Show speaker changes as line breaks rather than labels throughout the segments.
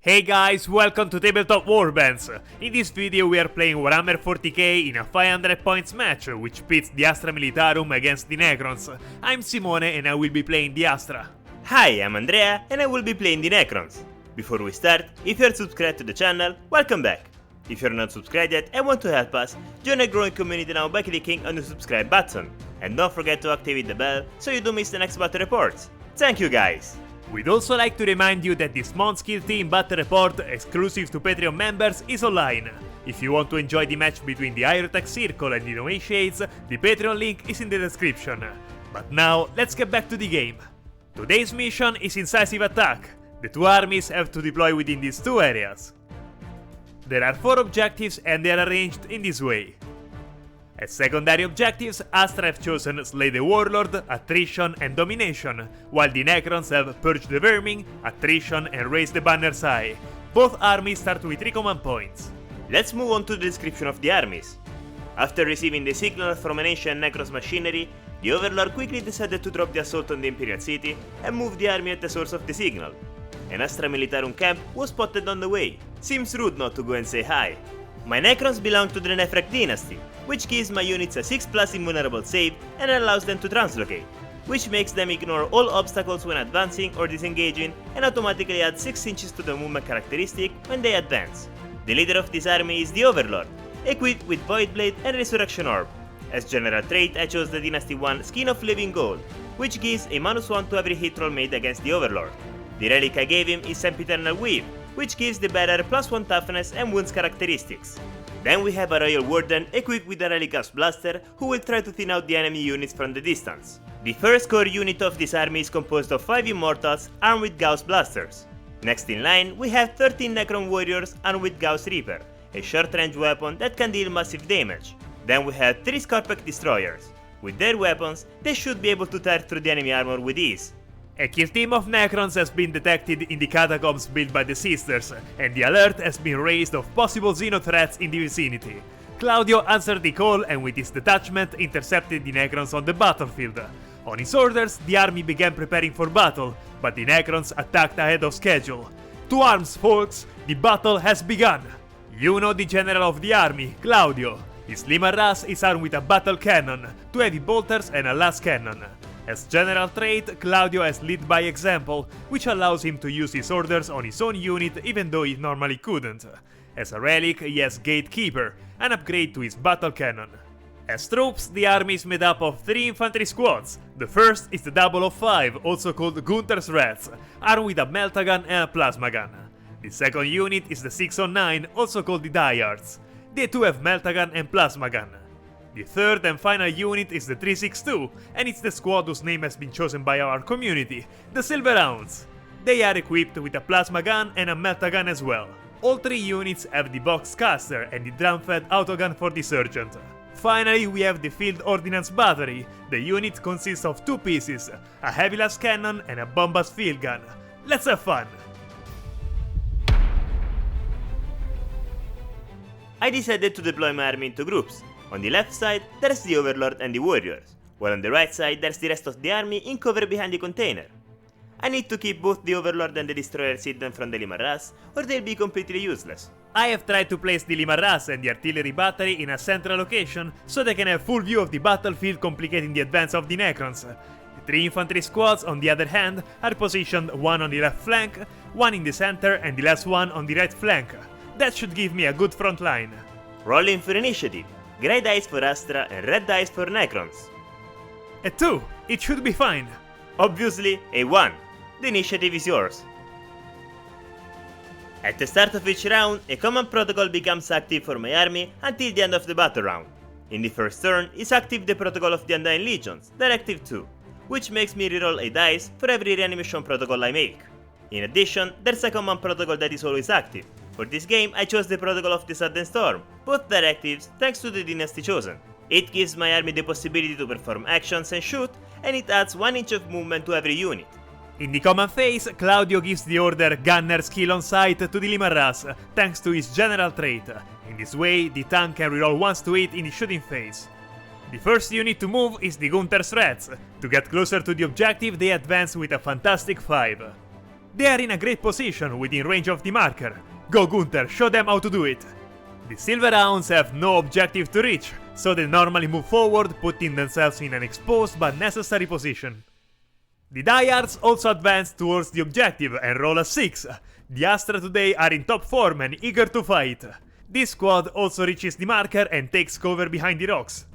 Hey guys, welcome to Tabletop Warbands! In this video we are playing Warhammer 40k in a 500 points match, which pits the Astra Militarum against the Necrons. I'm Simone and I will be playing the Astra.
Hi, I'm Andrea and I will be playing the Necrons. Before we start, if you're subscribed to the channel, welcome back! If you're not subscribed yet and want to help us, join a growing community now by clicking on the subscribe button. And don't forget to activate the bell so you don't miss the next battle reports. Thank you guys!
We'd also like to remind you that this month's Kill Team Battle Report, exclusive to Patreon members, is online. If you want to enjoy the match between the Hierotech Circle and the Noé Shades, the Patreon link is in the description. But now, let's get back to the game. Today's mission is Incisive Attack. The two armies have to deploy within these two areas. There are 4 objectives and they are arranged in this way. As secondary objectives, Astra have chosen Slay the Warlord, Attrition and Domination, while the Necrons have Purge the Vermin, Attrition and Raise the Banners High. Both armies start with 3 command points.
Let's move on to the description of the armies. After receiving the signal from an ancient Necros machinery, the Overlord quickly decided to drop the assault on the Imperial City and move the army at the source of the signal. An Astra Militarum camp was spotted on the way. Seems rude not to go and say hi. My Necrons belong to the Nephrak dynasty, which gives my units a 6+ invulnerable save and allows them to translocate, which makes them ignore all obstacles when advancing or disengaging and automatically add 6 inches to the movement characteristic when they advance. The leader of this army is the Overlord, equipped with Void Blade and Resurrection Orb. As general trait I chose the Dynasty 1 Skin of Living Gold, which gives a -1 to every hit roll made against the Overlord. The relic I gave him is Sempiternal Weave, which gives the bearer +1 toughness and wounds characteristics. Then we have a Royal Warden equipped with a Relic Gauss Blaster who will try to thin out the enemy units from the distance. The first core unit of this army is composed of 5 Immortals armed with Gauss Blasters. Next in line we have 13 Necron Warriors armed with Gauss Reaper, a short-range weapon that can deal massive damage. Then we have 3 Scarpack Destroyers. With their weapons, they should be able to tear through the enemy armor with ease.
A kill team of Necrons has been detected in the catacombs built by the Sisters, and the alert has been raised of possible Xeno threats in the vicinity. Claudio answered the call and with his detachment intercepted the Necrons on the battlefield. On his orders, the army began preparing for battle, but the Necrons attacked ahead of schedule. To arms, folks, the battle has begun! You know the general of the army, Claudio. His Limaras is armed with a battle cannon, 2 heavy bolters and a las cannon. As general trait, Claudio has lead by example, which allows him to use his orders on his own unit even though he normally couldn't. As a relic, he has Gatekeeper, an upgrade to his battle cannon. As troops, the army is made up of 3 infantry squads. The first is the Double of 5, also called Gunther's Rats, armed with a Meltagun and a Plasma Gun. The second unit is the 6 on 9, also called the Diehards. They too have Meltagun and Plasma Gun. The third and final unit is the 362, and it's the squad whose name has been chosen by our community, the Silver Hounds. They are equipped with a plasma gun and a meltagun as well. All 3 units have the box caster and the drum-fed autogun for the sergeant. Finally, we have the Field Ordnance Battery. The unit consists of 2 pieces, a heavy las cannon and a bombast field gun. Let's have fun!
I decided to deploy my army into groups. On the left side, there's the Overlord and the Warriors, while on the right side there's the rest of the army in cover behind the container. I need to keep both the Overlord and the Destroyers hidden from the Limaras, or they'll be completely useless.
I have tried to place the Limaras and the artillery battery in a central location so they can have full view of the battlefield, complicating the advance of the Necrons. The 3 infantry squads, on the other hand, are positioned 1 on the left flank, 1 in the center and the last one on the right flank. That should give me a good front line.
Rolling for initiative. Grey dice for Astra and red dice for Necrons.
A 2, it should be fine.
Obviously, a 1. The initiative is yours. At the start of each round, a command protocol becomes active for my army until the end of the battle round. In the first turn is active the protocol of the Undying Legions, Directive 2, which makes me reroll a dice for every reanimation protocol I make. In addition, there's a command protocol that is always active. For this game, I chose the protocol of the Sudden Storm, both directives thanks to the dynasty chosen. It gives my army the possibility to perform actions and shoot, and it adds 1 inch of movement to every unit.
In the command phase, Claudio gives the order Gunner's Kill on Sight to the Limaras, thanks to his general trait. In this way, the tank can reroll once to hit in the shooting phase. The first unit to move is the Gunther's Rats. To get closer to the objective, they advance with a fantastic 5. They are in a great position within range of the marker. Go Gunther, show them how to do it. The Silver Hounds have no objective to reach, so they normally move forward, putting themselves in an exposed but necessary position. The Diehards also advance towards the objective and roll a 6. The Astra today are in top form and eager to fight. This squad also reaches the marker and takes cover behind the rocks.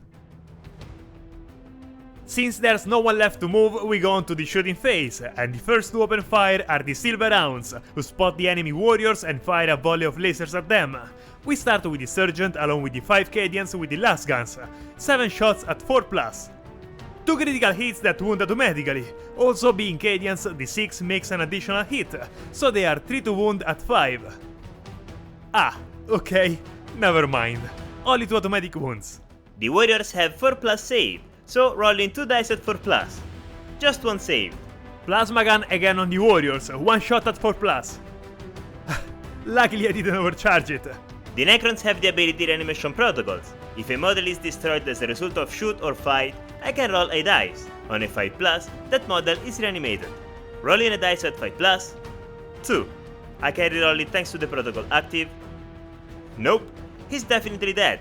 Since there's no one left to move, we go on to the shooting phase, and the first to open fire are the Silver Hounds, who spot the enemy warriors and fire a volley of lasers at them. We start with the Sergeant along with the 5 Cadians with the last guns, 7 shots at 4+. 2 critical hits that wound automatically. Also being Cadians, the 6 makes an additional hit, so they are 3 to wound at 5. Ah, okay, never mind. Only 2 automatic wounds.
The warriors have 4+ save, so rolling 2 dice at 4+. Just 1 save.
Plasma gun again on the warriors, 1 shot at 4+. Luckily I didn't overcharge it.
The Necrons have the ability Reanimation Protocols. If a model is destroyed as a result of shoot or fight, I can roll a dice. On a 5+, that model is reanimated. Rolling a dice at 5+, 2. I can reroll it thanks to the protocol active. Nope, he's definitely dead.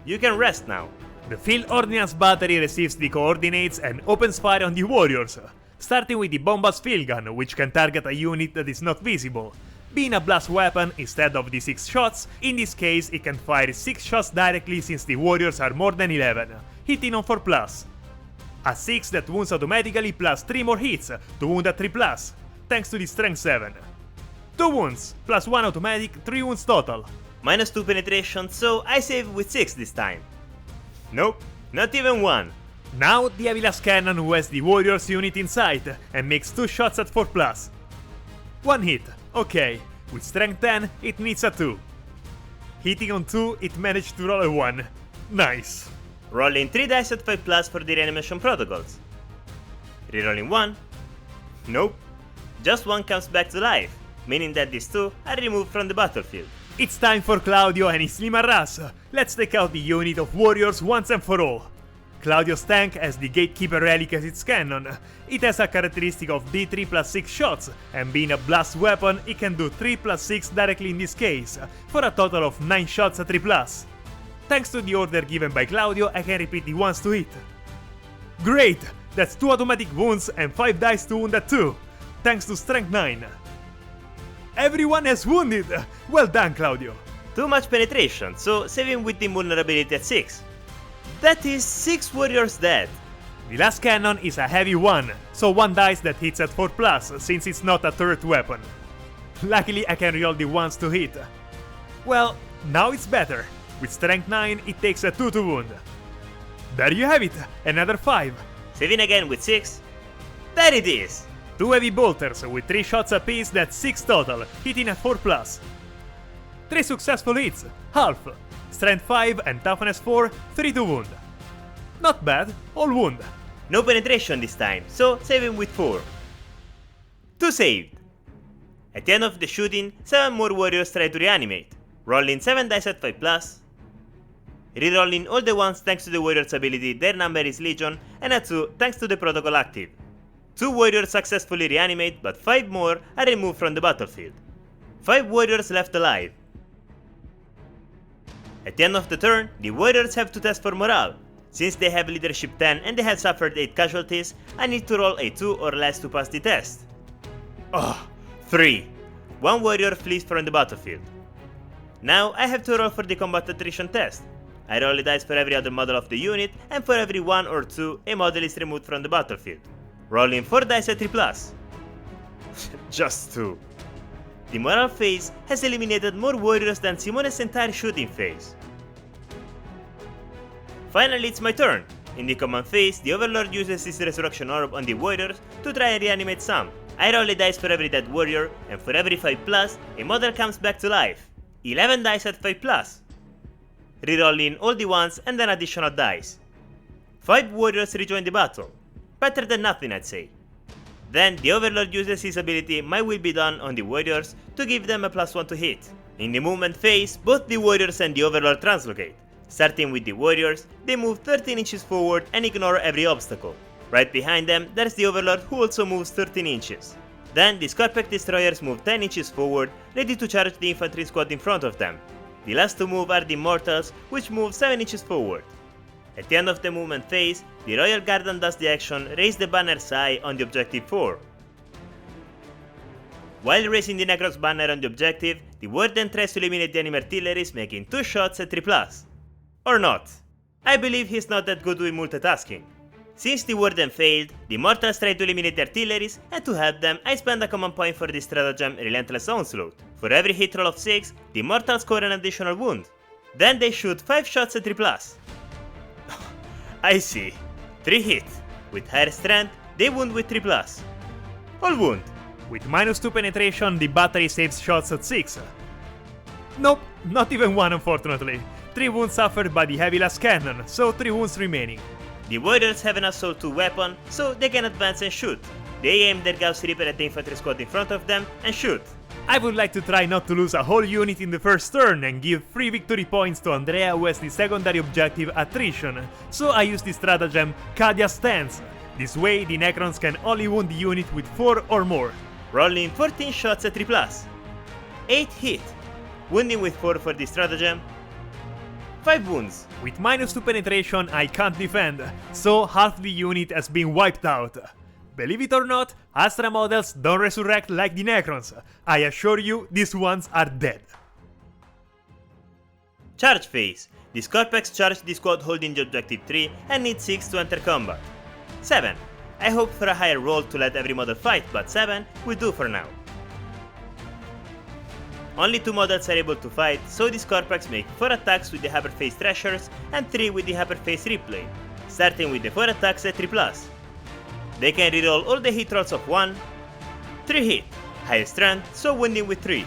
You can rest now.
The Field Ordnance Battery receives the coordinates and opens fire on the warriors, starting with the Bombas Field Gun, which can target a unit that is not visible. Being a blast weapon instead of the 6 shots, in this case it can fire 6 shots directly since the warriors are more than 11, hitting on 4+. A 6 that wounds automatically plus 3 more hits to wound at 3+, thanks to the strength 7. 2 wounds, plus 1 automatic, 3 wounds total.
Minus 2 penetration, so I save with 6 this time. Nope, not even 1.
Now the Avilas Cannon, who has the warriors unit in sight and makes 2 shots at 4+. 1 hit, okay. With strength 10, it needs a 2. Hitting on 2, it managed to roll a 1. Nice.
Rolling 3 dice at 5+ for the Reanimation Protocols. Rerolling 1. Nope. Just 1 comes back to life, meaning that these 2 are removed from the battlefield.
It's time for Claudio and his Lima Ras. Let's take out the unit of warriors once and for all. Claudio's tank has the Gatekeeper Relic as its cannon. It has a characteristic of D3 plus 6 shots, and being a blast weapon, it can do 3 plus 6 directly in this case, for a total of 9 shots at 3+. Thanks to the order given by Claudio, I can repeat the ones to hit. Great! That's 2 automatic wounds and 5 dice to wound at 2, thanks to strength 9. Everyone has wounded! Well done, Claudio!
Too much penetration, so saving with the vulnerability at 6. That is 6 warriors dead.
The last cannon is a heavy one, so 1 dice that hits at 4+, since it's not a turret weapon. Luckily I can reroll the ones to hit. Well, now it's better. With strength 9, it takes a 2 to wound. There you have it, another 5.
Saving again with 6. There it is!
2 heavy bolters with 3 shots apiece, that's 6 total, hitting at 4+. 3 successful hits, half. Strength 5 and toughness 4, 3 to wound. Not bad, all wound.
No penetration this time, so saving with 4. 2 saved. At the end of the shooting, 7 more warriors try to reanimate. Rolling 7 dice at 5+. Rerolling all the ones thanks to the warrior's ability their number is Legion, and a 2 thanks to the protocol active. 2 warriors successfully reanimate, but 5 more are removed from the battlefield. 5 warriors left alive. At the end of the turn, the warriors have to test for morale. Since they have leadership 10 and they have suffered 8 casualties, I need to roll a 2 or less to pass the test. 3. 1 warrior flees from the battlefield. Now I have to roll for the combat attrition test. I roll a dice for every other model of the unit, and for every 1 or 2 a model is removed from the battlefield. Rolling 4 dice at 3+. Just 2. The morale phase has eliminated more warriors than Simone's entire shooting phase. Finally, it's my turn. In the command phase, the Overlord uses his Resurrection Orb on the warriors to try and reanimate some. I roll a dice for every dead warrior, and for every 5+, a model comes back to life. 11 dice at 5+. Rerolling all the ones and an additional dice. 5 warriors rejoin the battle. Better than nothing, I'd say. Then the Overlord uses his ability My Will Be Done on the warriors to give them a +1 to hit. In the movement phase, both the warriors and the Overlord translocate. Starting with the warriors, they move 13 inches forward and ignore every obstacle. Right behind them, there's the Overlord who also moves 13 inches. Then the Scorpec destroyers move 10 inches forward, ready to charge the infantry squad in front of them. The last to move are the Immortals, which move 7 inches forward. At the end of the movement phase, the Royal Guard undoes the action, raise the banners high on the objective 4. While raising the Necron's banner on the objective, the Warden tries to eliminate the enemy artilleries, making 2 shots at 3+. Or not. I believe he's not that good with multitasking. Since the Warden failed, the Immortals try to eliminate the artilleries, and to help them, I spend a command point for the stratagem Relentless Onslaught. For every hit roll of 6, the Immortals score an additional wound. Then they shoot 5 shots at 3+. I see. 3 hit. With higher strength, they wound with 3+. All wound.
With -2 penetration, the battery saves shots at 6. Nope, not even 1 unfortunately. 3 wounds suffered by the heavy last cannon, so 3 wounds remaining.
The warriors have an Assault 2 weapon, so they can advance and shoot. They aim their Gauss Reaper at the infantry squad in front of them and shoot.
I would like to try not to lose a whole unit in the first turn and give 3 victory points to Andrea, who has the secondary objective Attrition, so I use the stratagem Cadia Stance. This way the Necrons can only wound the unit with 4 or more.
Rolling 14 shots at 3+. 8 hit. Wounding with 4 for the stratagem. 5 wounds.
With -2 penetration I can't defend, so half the unit has been wiped out. Believe it or not, Astra models don't resurrect like the Necrons. I assure you, these ones are dead.
Charge phase. The Scorpex charge the squad holding the objective 3 and need 6 to enter combat. 7. I hope for a higher roll to let every model fight, but 7 will do for now. Only 2 models are able to fight, so the Scorpex make 4 attacks with the Hyperphase Thrashers and 3 with the Hyperphase Replay, starting with the 4 attacks at 3+. They can reroll all the hit rolls of 1, 3 hit, high strength, so wounding with 3.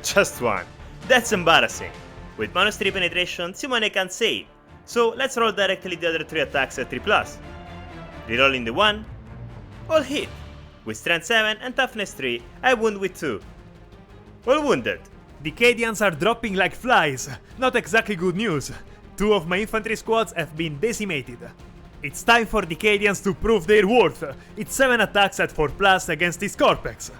Just 1. That's embarrassing. With -3 penetration, Simone can't save, so let's roll directly the other 3 attacks at 3+. Rerolling the 1, all hit. With strength 7 and toughness 3, I wound with 2. All wounded.
The Cadians are dropping like flies. Not exactly good news. 2 of my infantry squads have been decimated. It's time for the Cadians to prove their worth. It's 7 attacks at 4+ against the Scorpex.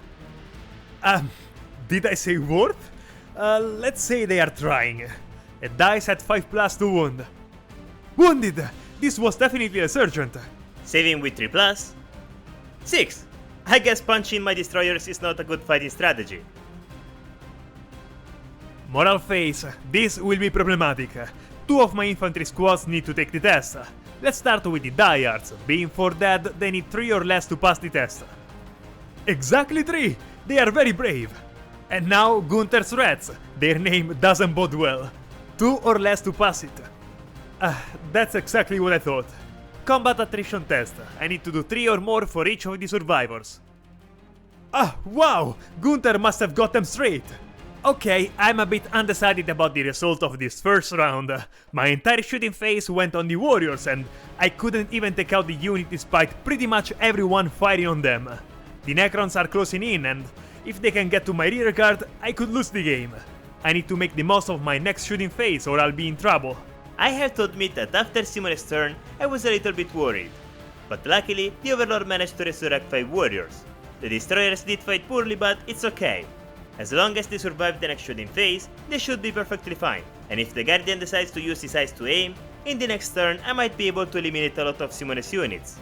Did I say worth? Let's say they are trying. A dice at 5+ to wound. Wounded! This was definitely a sergeant.
Saving with 3+. 6. I guess punching my destroyers is not a good fighting strategy.
Moral phase. This will be problematic. 2 of my infantry squads need to take the test. Let's start with the Diehards. Being 4 dead, they need 3 or less to pass the test. Exactly 3! They are very brave. And now Gunther's Rats. Their name doesn't bode well. 2 or less to pass it. That's exactly what I thought. Combat attrition test. I need to do 3 or more for each of the survivors. Wow! Gunther must have got them straight. Okay, I'm a bit undecided about the result of this first round. My entire shooting phase went on the warriors and I couldn't even take out the unit despite pretty much everyone firing on them. The Necrons are closing in and if they can get to my rear guard, I could lose the game. I need to make the most of my next shooting phase or I'll be in trouble.
I have to admit that after Simone's turn, I was a little bit worried. But luckily, the Overlord managed to resurrect 5 warriors. The destroyers did fight poorly, but it's okay. As long as they survive the next shooting phase, they should be perfectly fine. And if the Guardian decides to use his eyes to aim, in the next turn I might be able to eliminate a lot of Simone's units.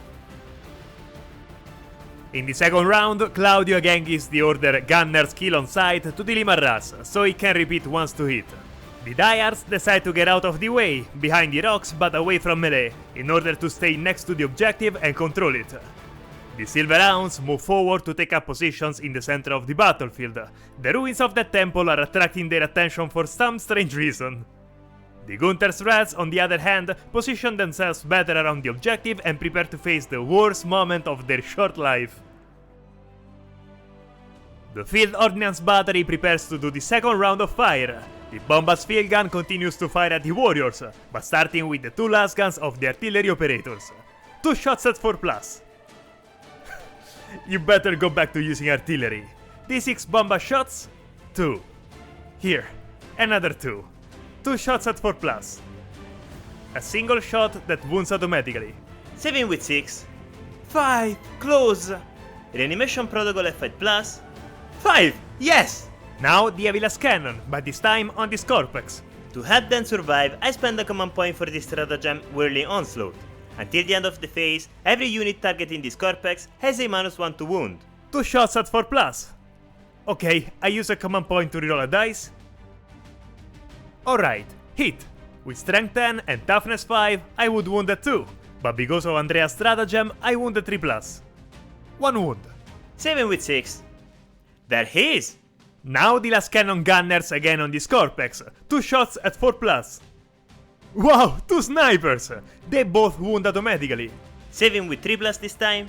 In the second round, Claudio again gives the order Gunners kill on sight to the Limarras, so he can repeat once to hit. The Diehards decide to get out of the way, behind the rocks but away from melee, in order to stay next to the objective and control it. The Silver Hounds move forward to take up positions in the center of the battlefield. The ruins of that temple are attracting their attention for some strange reason. The Gunther's Rats, on the other hand, position themselves better around the objective and prepare to face the worst moment of their short life. The Field Ordnance Battery prepares to do the second round of fire. The Bombas field gun continues to fire at the warriors, but starting with the 2 last guns of the artillery operators. 2 shots at 4+. You better go back to using artillery. D6 Bomba shots, 2. Here, another 2. 2 shots at 4+. A single shot that wounds automatically.
Saving with 6. 5. Close. Reanimation Protocol F5+. 5! Yes!
Now the Avilas Cannon, but this time on the Scorpex.
To help them survive, I spend a command point for the stratagem Whirling Onslaught. Until the end of the phase, every unit targeting the Scorpex has a -1 to wound.
2 shots at 4+. Okay, I use a command point to reroll a dice. Alright, hit. With strength 10 and toughness 5, I would wound at 2, but because of Andrea's stratagem, I wound at 3+. 1 wound.
Saving with 6. There he is!
Now the last cannon gunners again on the Scorpex, 2 shots at 4+. Wow, 2 snipers! They both wound automatically.
Saving with 3+ this time.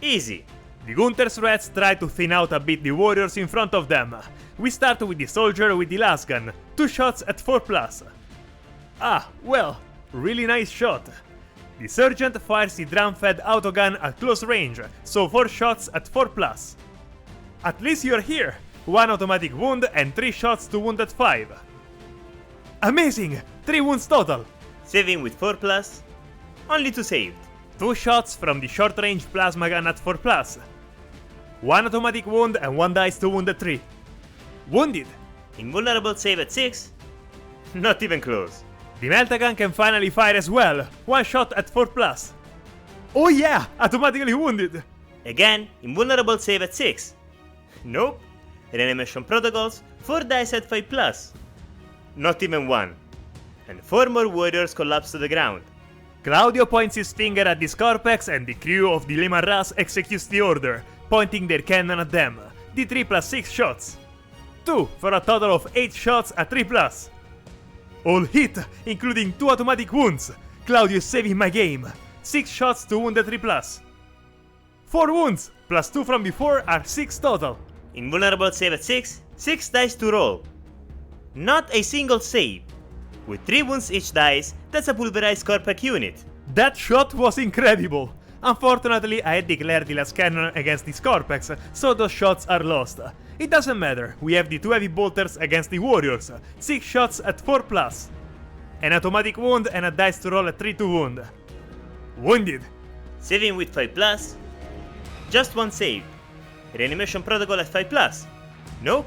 Easy.
The Gunther's rats try to thin out a bit the warriors in front of them. We start with the soldier with the last gun, 2 shots at 4+. Ah, well, really nice shot. The sergeant fires the drum-fed autogun at close range, so 4 shots at 4+. At least you're here! 1 automatic wound and 3 shots to wound at 5. Amazing! 3 wounds total!
Saving with 4+. Only 2 saved.
2 shots from the short-range plasma gun at 4+. 1 automatic wound and 1 dice to wound at 3. Wounded!
Invulnerable save at 6. Not even close.
The Meltagun can finally fire as well, 1 shot at 4+. Oh yeah, automatically wounded!
Again, invulnerable save at 6. Nope. Reanimation protocols, 4 dice at 5+. Not even 1. And 4 more warriors collapse to the ground.
Claudio points his finger at the Scorpex and the crew of the Lehman Russ executes the order, pointing their cannon at them. The 3+6 shots. 2 for a total of 8 shots at 3+. All hit, including 2 automatic wounds. Claudio is saving my game. 6 shots to wound at 3+. 4 wounds, plus 2 from before are 6 total.
Invulnerable save at 6, 6 dice to roll. Not a single save. With 3 wounds each dice, that's a pulverized Scorpec unit.
That shot was incredible. Unfortunately, I had declared the last cannon against the Scorpex, so those shots are lost. It doesn't matter, we have the 2 heavy bolters against the warriors, 6 shots at 4+. An automatic wound and a dice to roll at 3 to wound. Wounded.
Saving with 5+. Just 1 save. Reanimation protocol at 5+. Nope.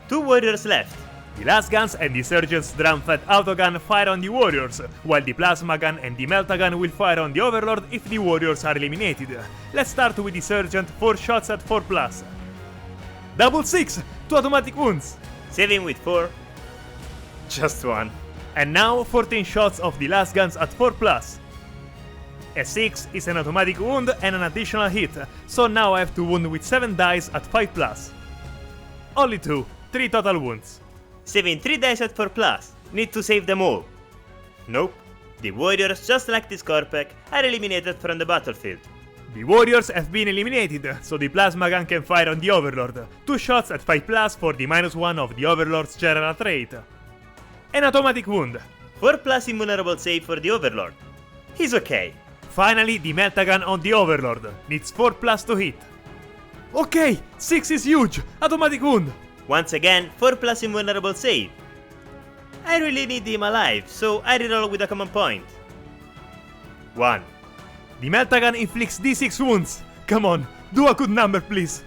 2 warriors left.
The last guns and the surgeon's drum-fed autogun fire on the warriors, while the plasma gun and the meltagun will fire on the overlord if the warriors are eliminated. Let's start with the sergeant, 4 shots at 4+. Double 6, 2 automatic wounds.
Saving with 4. Just 1.
And now 14 shots of the last guns at 4+. A 6 is an automatic wound and an additional hit, so now I have to wound with 7 dice at 5+. Only 2, 3 total wounds.
Saving 3 dice at 4+. Need to save them all. Nope. The warriors, just like the Scorpec, are eliminated from the battlefield.
The warriors have been eliminated, so the plasma gun can fire on the overlord. 2 shots at 5+ for the -1 of the overlord's general trait. An automatic wound.
4+ invulnerable save for the overlord. He's okay.
Finally, the meltagun on the overlord. Needs 4+ to hit. Okay, 6 is huge. Automatic wound.
Once again, 4+ invulnerable save. I really need him alive, so I reroll with a command point. 1.
The meltagun inflicts d6 wounds. Come on, do a good number please.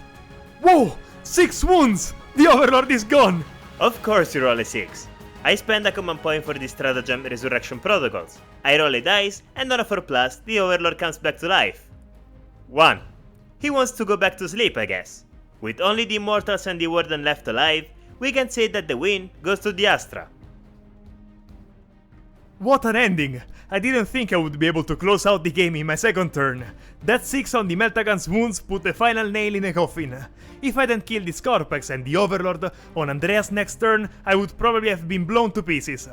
Whoa, 6 wounds! The overlord is gone!
Of course you roll a 6. I spend a command point for the stratagem Resurrection Protocols. I roll a dice, and on a 4+, the overlord comes back to life. 1. He wants to go back to sleep, I guess. With only the immortals and the warden left alive, we can say that the win goes to the Astra.
What an ending! I didn't think I would be able to close out the game in my second turn. That 6 on the meltagun's wounds put the final nail in the coffin. If I hadn't killed the Scorpex and the Overlord on Andrea's next turn, I would probably have been blown to pieces.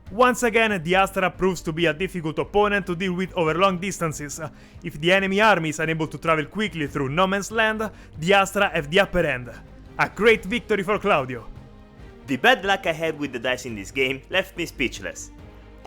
Once again, the Astra proves to be a difficult opponent to deal with over long distances. If the enemy army is unable to travel quickly through no man's land, the Astra have the upper end. A great victory for Claudio.
The bad luck I had with the dice in this game left me speechless.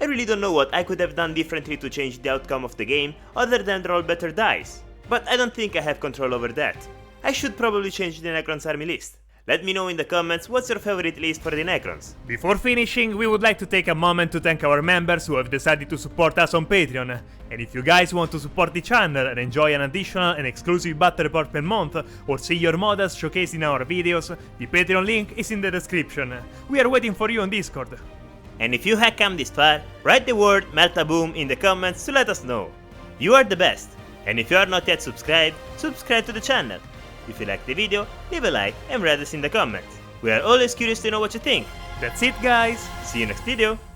I really don't know what I could have done differently to change the outcome of the game other than roll better dice, but I don't think I have control over that. I should probably change the Necron's army list. Let me know in the comments what's your favorite list for the Necrons.
Before finishing, we would like to take a moment to thank our members who have decided to support us on Patreon. And if you guys want to support the channel and enjoy an additional and exclusive battle report per month, or see your models showcased in our videos, the Patreon link is in the description. We are waiting for you on Discord.
And if you have come this far, write the word Meltaboom in the comments to let us know. You are the best! And if you are not yet subscribed, subscribe to the channel. If you liked the video, leave a like and write us in the comments. We are always curious to know what you think.
That's it, guys!
See you next video!